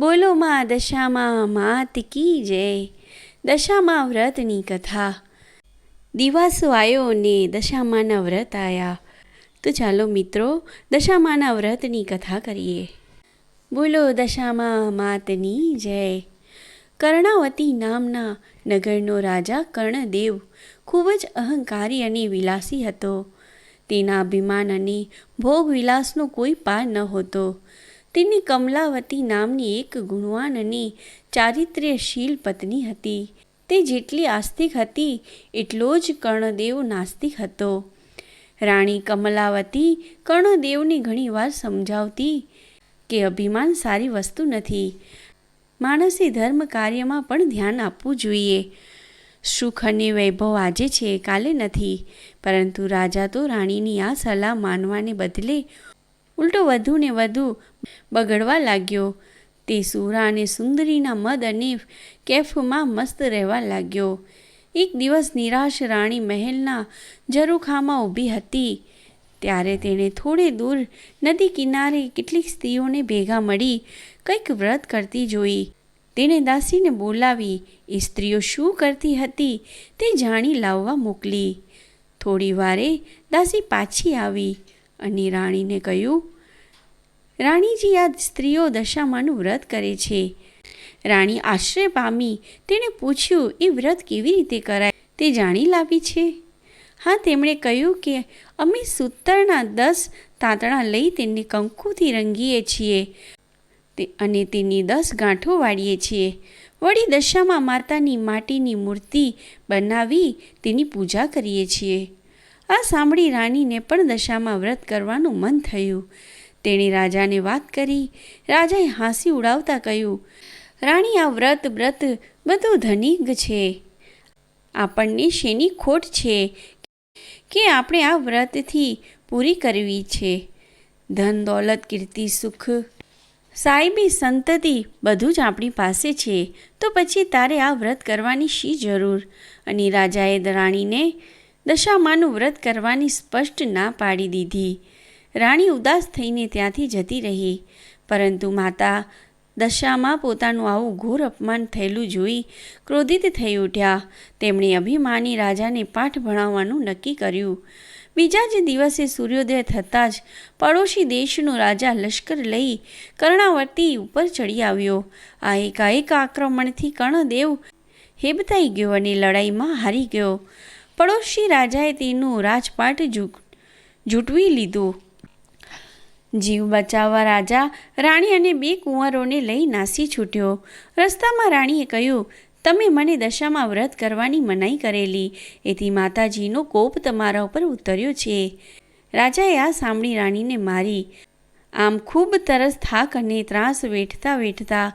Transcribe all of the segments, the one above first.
બોલો માં દશામાં માત કી જય. દશામાં વ્રતની કથા. દિવાસો આવ્યો ને દશામાના વ્રત આવ્યા. તો ચાલો મિત્રો દશામાના વ્રતની કથા કરીએ. બોલો દશામા માતની જય. કર્ણાવતી નામના નગરનો રાજા કર્ણદેવ ખૂબ જ અહંકારી અને વિલાસી હતો. તેના અભિમાન અને ભોગવિલાસનો કોઈ પાર ન હતો. તેની કમલાવતી નામની એક ગુણવાન અને ચારિત્ર્યશીલ પત્ની હતી. તે જેટલી આસ્તિક હતી એટલો જ કર્ણદેવ નાસ્તિક હતો. રાણી કમલાવતી કર્ણદેવને ઘણીવાર સમજાવતી કે અભિમાન સારી વસ્તુ નથી. માણસે ધર્મ કાર્યમાં પણ ધ્યાન આપવું જોઈએ. સુખ અને વૈભવ આજે છે, કાલે નથી. પરંતુ રાજા તો રાણીની આ સલાહ માનવાને બદલે ઉલટો વધુ ને વધુ બગડવા લાગ્યો. તે સુરા અને સુંદરીના મદ અને કેફમાં મસ્ત રહેવા લાગ્યો. એક દિવસ નિરાશ રાણી મહેલના ઝરૂખામાં ઊભી હતી. ત્યારે તેણે થોડે દૂર નદી કિનારે કેટલીક સ્ત્રીઓને ભેગા મળી કંઈક વ્રત કરતી જોઈ. તેણે દાસીને બોલાવી એ સ્ત્રીઓ શું કરતી હતી તે જાણી લાવવા મોકલી. થોડી વારે દાસી પાછી આવી અને રાણીને કહ્યું, રાણીજી, આ સ્ત્રીઓ દશામાનું વ્રત કરે છે. રાણી આશ્ચર્ય પામી. તેણે પૂછ્યું, એ વ્રત કેવી રીતે કરાય તે જાણી લાવી છે? હા, તેમણે કહ્યું કે અમે સૂતરના 10 તાંતણા લઈ તેને કંકુથી રંગીએ છીએ અને તેની 10 ગાંઠો વાળીએ છીએ. વળી દશામા માતાની માટીની મૂર્તિ બનાવી તેની પૂજા કરીએ છીએ. આ સાંભળી રાણીને પણ દશામા વ્રત કરવાનું મન થયું. તેણે રાજાને વાત કરી. રાજાએ હાંસી ઉડાવતા કહ્યું, રાણી, આ વ્રત બધું ધનિક છે. આપણને શેની ખોટ છે કે આપણે આ વ્રતથી પૂરી કરવી છે? ધન દોલત કીર્તિ સુખ સાહેબી સંતતિ બધું જ આપણી પાસે છે, તો પછી તારે આ વ્રત કરવાની શી જરૂર? અને રાજાએ રાણીને દશામાનું વ્રત કરવાની સ્પષ્ટ ના પાડી દીધી. રાણી ઉદાસ થઈને ત્યાંથી જતી રહી. પરંતુ માતા દશામાં પોતાનું આવું ઘોર અપમાન થયેલું જોઈ ક્રોધિત થઈ ઉઠ્યા. તેમણે અભિમાની રાજાને પાઠ ભણાવવાનું નક્કી કર્યું. બીજા જ દિવસે સૂર્યોદય થતાં જ પડોશી દેશનો રાજા લશ્કર લઈ કર્ણાવતી ઉપર ચડી આવ્યો. આ એકાએક આક્રમણથી કર્ણદેવ હેબતાઈ ગયો અને લડાઈમાં હારી ગયો. પડોશી રાજાએ તેનું રાજપાટ ઝૂંટવી લીધું. જીવ બચાવવા રાજા રાણી અને 2 કુંવરોને લઈ નાસી છૂટ્યો. રસ્તામાં રાણીએ કહ્યું, તમે મને દશામાં વ્રત કરવાની મનાઈ કરેલી, એથી માતાજીનો કોપ તમારા ઉપર ઉતર્યો છે. રાજાએ આ સાંભળી રાણીને મારી. આમ ખૂબ તરસ, થાક અને ત્રાસ વેઠતા વેઠતા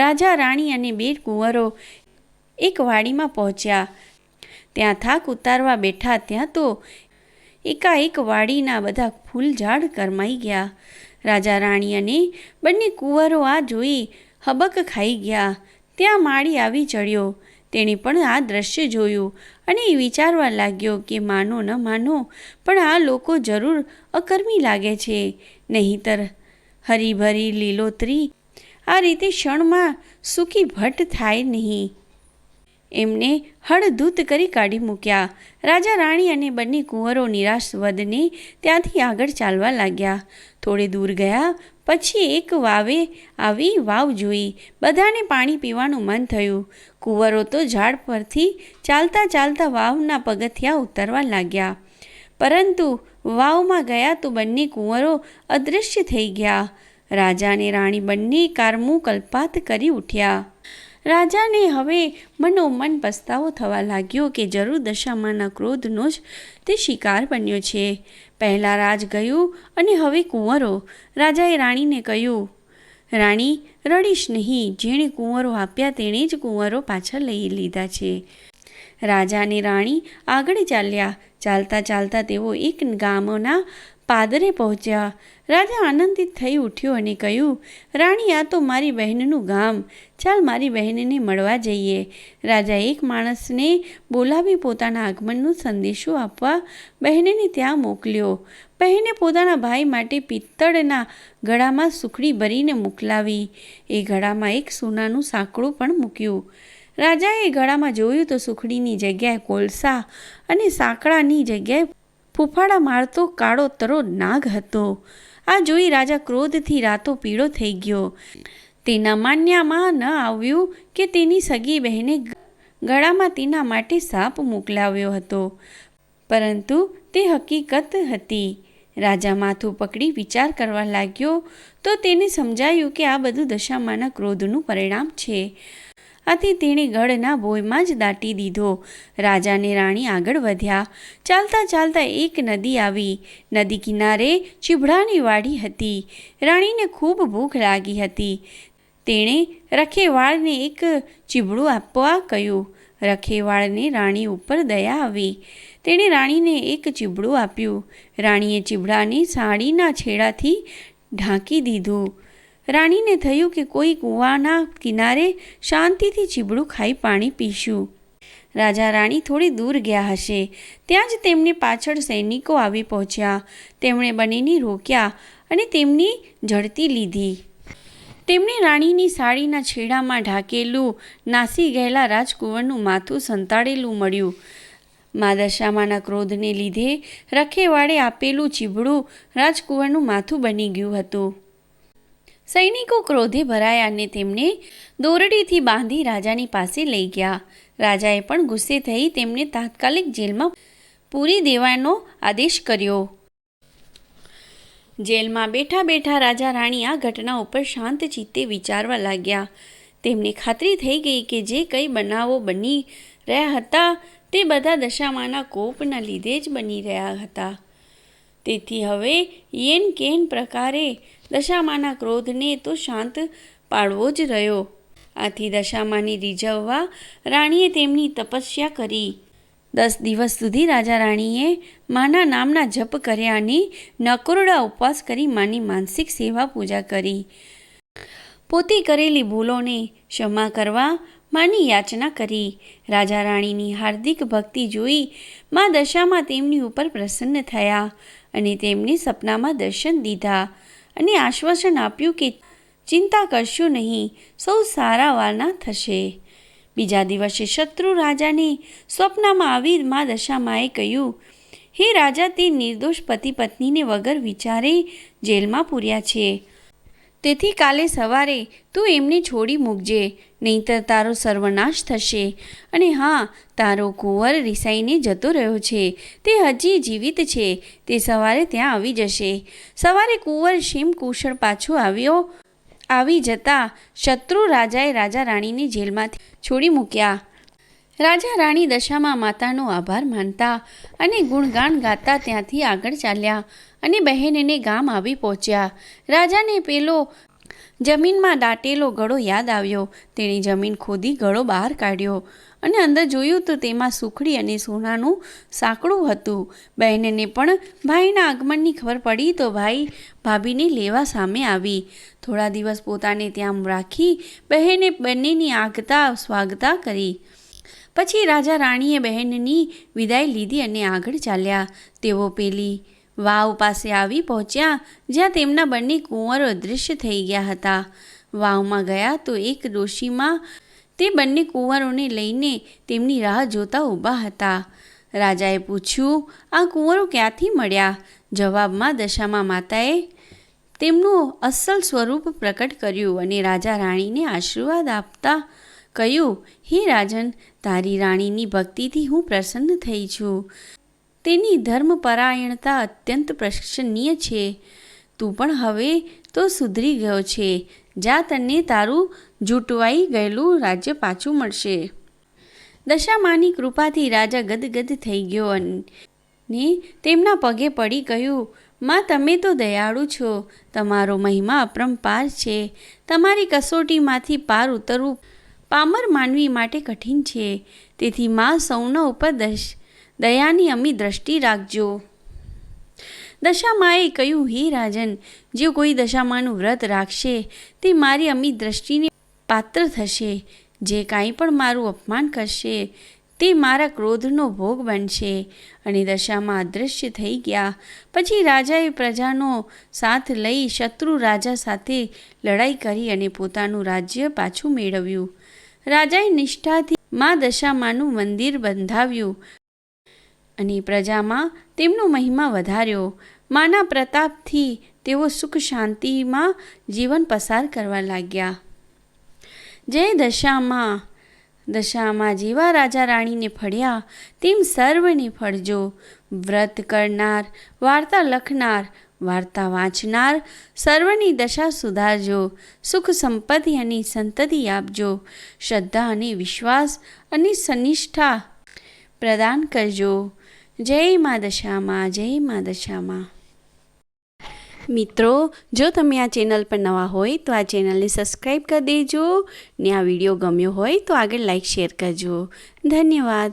રાજા રાણી અને 2 કુંવરો એક વાડીમાં પહોંચ્યા. ત્યાં થાક ઉતારવા બેઠા ત્યાં તો એકાએક વાડીના બધા ફૂલ ઝાડ કરમાઈ ગયા. રાજા રાણી અને બંને કુંવરો આ જોઈ હબક ખાઈ ગયા. ત્યાં માળી આવી ચડ્યો. તેણે પણ આ દ્રશ્ય જોયું અને વિચારવા લાગ્યો કે માનો ન માનો પણ આ લોકો જરૂર અકર્મી લાગે છે. નહીંતર હરીભરી લીલોતરી આ રીતે ક્ષણમાં સૂકી ભટ્ટ થાય નહીં. એમને હળધૂત કરી કાઢી મૂક્યા. રાજા રાણી અને બંને કુંવરો નિરાશ વદને ત્યાંથી આગળ ચાલવા લાગ્યા. થોડે દૂર ગયા પછી એક વાવે આવી વાવ જોઈ. બધાને પાણી પીવાનું મન થયું. કુંવરો તો ઝાડ પરથી ચાલતા ચાલતા વાવના પગથિયા ઉતરવા લાગ્યા. પરંતુ વાવમાં ગયા તો બંને કુંવરો અદૃશ્ય થઈ ગયા. રાજા અને રાણી બંને કારમું કલ્પાત કરી ઉઠ્યા. રાજાને હવે મનોમન પસ્તાવો થવા લાગ્યો કે જરૂર દશામાના ક્રોધનો જ તે શિકાર બન્યો છે. પહેલાં રાજ ગયું અને હવે કુંવરો. રાજાએ રાણીને કહ્યું, રાણી, રડીશ નહીં. જેણે કુંવરો આપ્યા તેણે જ કુંવરો પાછા લઈ લીધા છે. રાજા અને રાણી આગળ ચાલ્યા. ચાલતા ચાલતા તેઓ એક ગામના પાદરે પહોંચ્યા. રાજા આનંદિત થઈ ઉઠ્યો અને કહ્યું, રાણી, આ તો મારી બહેનનું ગામ. ચાલ મારી બહેનને મળવા જઈએ. રાજા એક માણસને બોલાવી પોતાના આગમનનો સંદેશો આપવા બહેનને ત્યાં મોકલ્યો. બહેને પોતાના ભાઈ માટે પિત્તળના ગળામાં સુખડી ભરીને મોકલાવી. એ ગળામાં એક સોનાનું સાંકળું પણ મૂક્યું. રાજાએ ગળામાં જોયું તો સુખડીની જગ્યાએ કોલસા અને સાંકળાની જગ્યાએ ફૂફાડા મારતો કાળો તરો નાગ હતો. આ જોઈ રાજા ક્રોધથી રાતો પીળો થઈ ગયો. તેના માન્યામાં ન આવ્યું કે તેની સગી બહેને ગળામાં તેના માટે સાપ મોકલાવ્યો હતો, પરંતુ તે હકીકત હતી. રાજા માથું પકડી વિચાર કરવા લાગ્યો તો તેને સમજાયું કે આ બધું દશામાના ક્રોધનું પરિણામ છે. આથી તેણે ગળના ભોયમાં જ દાટી દીધો. રાજા અને રાણી આગળ વધ્યા. ચાલતા ચાલતા એક નદી આવી. નદી કિનારે ચીભડાની વાડી હતી. રાણીને ખૂબ ભૂખ લાગી હતી. તેણે રખેવાળને એક ચીભડું આપવા કહ્યું. રખેવાળને રાણી ઉપર દયા આવી. તેણે રાણીને એક ચીભડું આપ્યું. રાણીએ ચીભડાને સાડીના છેડાથી ઢાંકી દીધું. રાણીને થયું કે કોઈ કૂવાના કિનારે શાંતિથી ચીભડું ખાઈ પાણી પીશું. રાજા રાણી થોડી દૂર ગયા હશે. ત્યાં જ તેમની પાછળ સૈનિકો આવી પહોંચ્યા. તેમણે બંનેને રોક્યા અને તેમની ઝડતી લીધી. તેમણે રાણીની સાડીના છેડામાં ઢાંકેલું નાસી ગયેલા રાજકુંવરનું માથું સંતાડેલું મળ્યું. મા દશામાના ક્રોધને લીધે રખેવાળે આપેલું ચીભડું રાજકુંવરનું માથું બની ગયું હતું. સૈનિકો ક્રોધે ભરાયા અને તેમને દોરડીથી બાંધી રાજાની પાસે લઈ ગયા. રાજાએ પણ ગુસ્સે થઈ તેમને તાત્કાલિક જેલમાં પૂરી દેવાનો આદેશ કર્યો. જેલમાં બેઠા બેઠા રાજા રાણી આ ઘટના ઉપર શાંત ચિત્તે વિચારવા લાગ્યા. તેમને ખાતરી થઈ ગઈ કે જે કંઈ બનાવો બની રહ્યા હતા તે બધા દશામાના કોપના લીધે જ બની રહ્યા હતા. તેથી હવે યેન કેન પ્રકારે દશામાના ક્રોધને તો શાંત પાડવો જ રહ્યો. આથી દશામાને રીઝવવા રાણીએ તેમની તપસ્યા કરી. 10 દિવસ સુધી રાજા રાણીએ માના નામના જપ કર્યા અને નકોરડા ઉપવાસ કરી માની માનસિક સેવા પૂજા કરી. પોતે કરેલી ભૂલોને ક્ષમા કરવા માની યાચના કરી. રાજા રાણીની હાર્દિક ભક્તિ જોઈ મા દશામાં તેમની ઉપર પ્રસન્ન થયા અને તેમને સપનામાં દર્શન દીધા અને આશ્વાસન આપ્યું કે ચિંતા કરશો નહીં, સૌ સારા વારના થશે. બીજા દિવસે શત્રુ રાજાને સ્વપ્નમાં આવી મા દશામાએ કહ્યું, હે રાજા, તે નિર્દોષ પતિ પત્નીને વગર વિચારે જેલમાં પૂર્યા છે. તેથી કાલે સવારે તું એમને છોડી મૂકજે, નહીંતર તારો સર્વનાશ થશે. અને હા, તારો કુંવર રિસાઈને જતો રહ્યો છે, તે હજી જીવિત છે, તે સવારે ત્યાં આવી જશે. સવારે કુંવર શેમ કુશળ પાછો આવી જતા શત્રુ રાજાએ રાજા રાણીને જેલમાંથી છોડી મૂક્યા. રાજા રાણી દશામાં માતાનો આભાર માનતા અને ગુણગાન ગાતા ત્યાંથી આગળ ચાલ્યા અને બહેનને ગામ આવી પહોંચ્યા. રાજાને પેલો જમીનમાં દાટેલો ગળો યાદ આવ્યો. તેણે જમીન ખોદી ગળો બહાર કાઢ્યો અને અંદર જોયું તો તેમાં સુખડી અને સોનાનું સાંકળું હતું. બહેનને પણ ભાઈના આગમનની ખબર પડી તો ભાઈ ભાભીને લેવા સામે આવી. થોડા દિવસ પોતાને ત્યાં રાખી બહેને બંનેની આગતા સ્વાગતા કરી. પછી રાજા રાણીએ બહેનની વિદાય લીધી અને આગળ ચાલ્યા. તેઓ પેલી વાવ પાસે આવી પહોંચ્યા જ્યાં તેમના બંને કુંવરો અદૃશ્ય થઈ ગયા હતા. વાવમાં ગયા તો એક ડોશીમાં તે બંને કુંવરોને લઈને તેમની રાહ જોતા ઊભા હતા. રાજાએ પૂછ્યું, આ કુંવરો ક્યાંથી મળ્યા? જવાબમાં દશામા માતાએ તેમનું અસલ સ્વરૂપ પ્રકટ કર્યું અને રાજા રાણીને આશીર્વાદ આપતા કહ્યું, હે રાજન, તારી રાણીની ભક્તિથી હું પ્રસન્ન થઈ છું. તેની ધર્મપરાયણતા અત્યંત પ્રશંસનીય છે. તું પણ હવે તો સુધરી ગયો છે. જા, તને તારું જૂટવાઈ ગયેલું રાજ્ય પાછું મળશે. દશામાની કૃપાથી રાજા ગદગદ થઈ ગયો અને તેમના પગે પડી કહ્યું, માં, તમે તો દયાળુ છો. તમારો મહિમા અપરંપાર છે. તમારી કસોટીમાંથી પાર ઉતરવું પામર માનવી માટે કઠિન છે. તેથી માં, સૌના ઉપર દયાની અમી દ્રષ્ટિ રાખજો. દશામાએ કહ્યું, હે રાજન, જે કોઈ દશામાનું વ્રત રાખશે તે મારી અમી દ્રષ્ટિને પાત્ર થશે. જે કાંઈ પણ મારું અપમાન કરશે તે મારા ક્રોધનો ભોગ બનશે. અને દશામાં અદૃશ્ય થઈ ગયા. પછી રાજાએ પ્રજાનો સાથ લઈ શત્રુ રાજા સાથે લડાઈ કરી અને પોતાનું રાજ્ય પાછું મેળવ્યું. રાજાએ નિષ્ઠાથી મા દશામાનું મંદિર બંધાવ્યું અને પ્રજામાં તેમનો મહિમા વધાર્યો. માના પ્રતાપથી તેઓ સુખ શાંતિમાં જીવન પસાર કરવા લાગ્યા. જય દશામાં. દશામાં જેવા રાજા રાણીને ફળ્યા તેમ સર્વને ફળજો. વ્રત કરનાર, વાર્તા લખનાર, વાર્તા વાંચનાર સર્વની દશા સુધારજો. સુખ સંપત્તિ અને સંતતિ આપજો. શ્રદ્ધા અને વિશ્વાસ અને સનિષ્ઠા પ્રદાન કરજો. જય મા દશામાં, જય મા દશામાં. મિત્રો, જો તમે આ ચેનલ પર નવા હોય તો આ ચેનલને સબસ્ક્રાઈબ કરી દેજો ને આ વિડીયો ગમ્યો હોય તો આગળ લાઈક શેર કરજો. ધન્યવાદ.